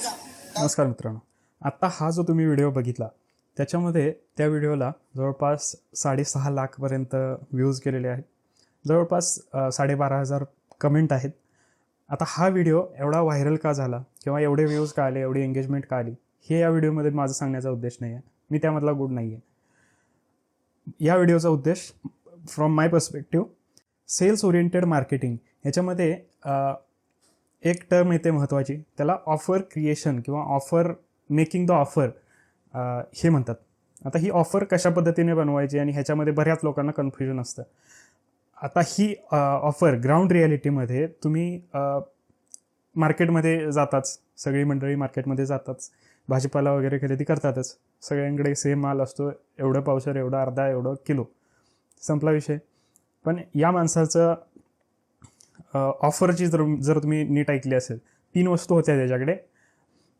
नमस्कार मित्रांनो, आत्ता हा जो तुम्ही व्हिडिओ बघितला त्याच्यामध्ये त्या व्हिडिओला जवळपास 6.5 लाखपर्यंत व्ह्यूज गेलेले आहेत. जवळपास 12,500 कमेंट आहेत. आता हा व्हिडिओ एवढा व्हायरल का झाला किंवा एवढे व्ह्यूज का आले, एवढी एंगेजमेंट का आली, हे या व्हिडिओमध्ये माझं सांगण्याचा उद्देश नाही आहे. मी त्यामधला गुड नाही आहे. या व्हिडिओचा उद्देश from my perspective sales oriented marketing ह्याच्यामध्ये एक टर्म येते महत्त्वाची, त्याला ऑफर क्रिएशन किंवा ऑफर मेकिंग द ऑफर हे म्हणतात. आता ही ऑफर कशा पद्धतीने बनवायची आणि ह्याच्यामध्ये बऱ्याच लोकांना कन्फ्युजन असतं. आता ही ऑफर ग्राउंड रिॲलिटीमध्ये तुम्ही मार्केटमध्ये जाताच, सगळी मंडळी मार्केटमध्ये जाताच, भाजीपाला वगैरे खरेदी करतातच, सगळ्यांकडे सेम माल असतो, एवढं पावशेर, एवढं अर्धा, एवढं किलो, संपला विषय. पण या माणसाचं ऑफरची जर तुम्ही नीट ऐकली असेल, 3 वस्तू होत्या त्याच्याकडे,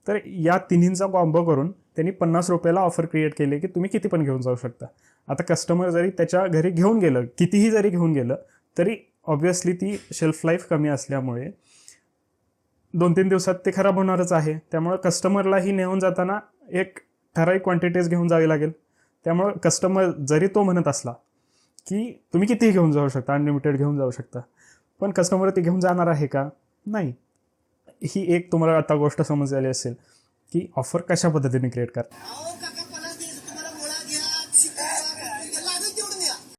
तर या तिन्हींचा कॉम्बो करून त्यांनी 50 रुपयाला ऑफर क्रिएट केली की तुम्ही किती पण घेऊन जाऊ शकता. आता कस्टमर जरी त्याच्या घरी घेऊन गेलं, कितीही जरी घेऊन गेलं, तरी ऑब्व्हियसली ती शेल्फ लाईफ कमी असल्यामुळे 2-3 दिवसात ते खराब होणारच आहे. त्यामुळं कस्टमरलाही नेऊन जाताना एक ठराविक क्वांटिटीज घेऊन जावी लागेल. त्यामुळं कस्टमर जरी तो म्हणत असला की तुम्ही कितीही घेऊन जाऊ शकता, अनलिमिटेड घेऊन जाऊ शकता, पण कस्टमर ते घेऊन जाणार आहे का? नाही. ही एक तुम्हाला आता गोष्ट समजलेली असेल की ऑफर कशा पद्धतीने क्रिएट करतात.